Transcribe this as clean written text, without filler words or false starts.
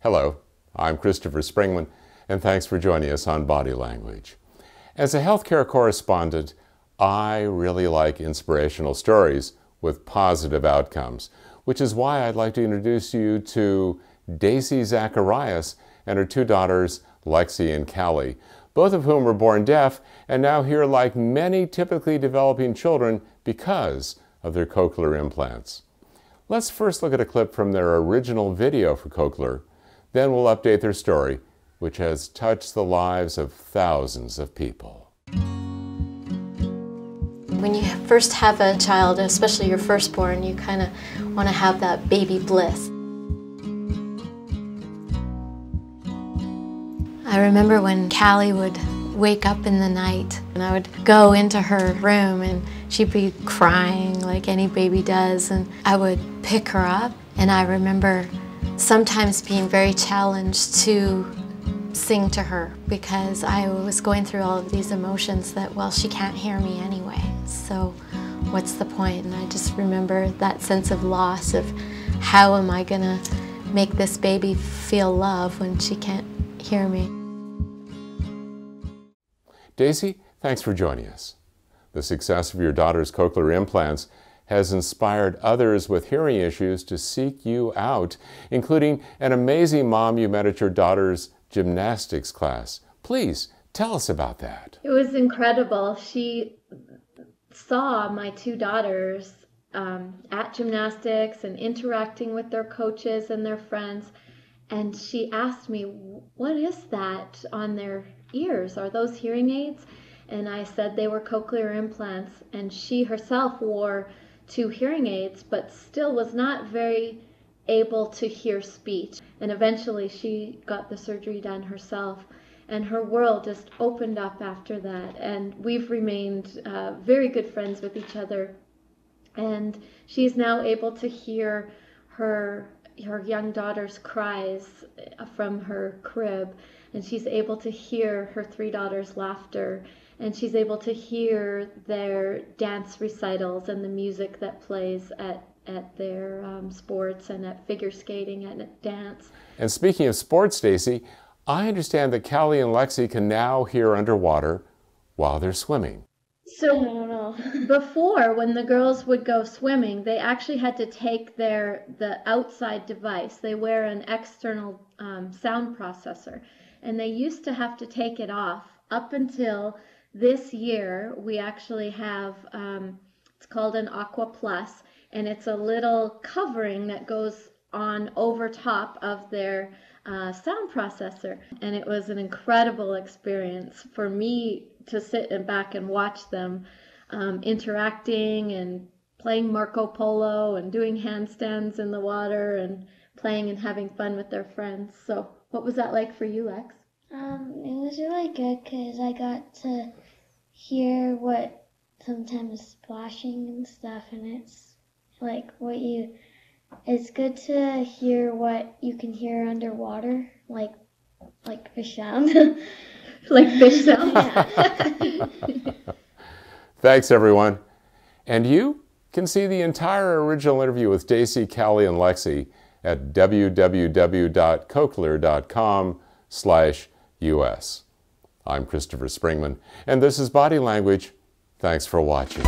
Hello, I'm Christopher Springman, and thanks for joining us on Body Language. As a healthcare correspondent, I really like inspirational stories with positive outcomes, which is why I'd like to introduce you to Dacy Zacharias and her two daughters, Lexi and Callie, both of whom were born deaf and now hear like many typically developing children because of their cochlear implants. Let's first look at a clip from their original video for Cochlear. Then we'll update their story, which has touched the lives of thousands of people. When you first have a child, especially your firstborn, you kind of want to have that baby bliss. I remember when Callie would wake up in the night and I would go into her room and she'd be crying like any baby does, and I would pick her up, and I remember sometimes being very challenged to sing to her because I was going through all of these emotions that, well, she can't hear me anyway, so what's the point? And I just remember that sense of loss of how am I gonna make this baby feel love when she can't hear me. Dacy, thanks for joining us. The success of your daughter's cochlear implants has inspired others with hearing issues to seek you out, including an amazing mom you met at your daughter's gymnastics class. Please tell us about that. It was incredible. She saw my two daughters at gymnastics and interacting with their coaches and their friends, and she asked me, what is that on their ears? Are those hearing aids? And I said they were cochlear implants, and she herself wore 2 hearing aids, but still was not very able to hear speech. And eventually she got the surgery done herself, and her world just opened up after that. And we've remained very good friends with each other. And she's now able to hear her young daughter's cries from her crib, and she's able to hear her 3 daughters' laughter, and she's able to hear their dance recitals and the music that plays at their sports and at figure skating and at dance. And speaking of sports, Dacy, I understand that Callie and Lexi can now hear underwater while they're swimming. So before, when the girls would go swimming, they actually had to take the outside device. They wear an external sound processor, and they used to have to take it off. Up until this year, we actually have, it's called an Aqua Plus, and it's a little covering that goes on over top of their sound processor. And it was an incredible experience for me to sit back and watch them interacting and playing Marco Polo and doing handstands in the water and playing and having fun with their friends. So what was that like for you, Lex? It was really good because I got to hear what sometimes splashing and stuff, and it's like it's good to hear what you can hear underwater, like fish sound. Like fish sound? Yeah. Thanks, everyone. And you can see the entire original interview with Dacy, Callie, and Lexi at www.cochlear.com/US. I'm Christopher Springman, and this is Body Language. Thanks for watching.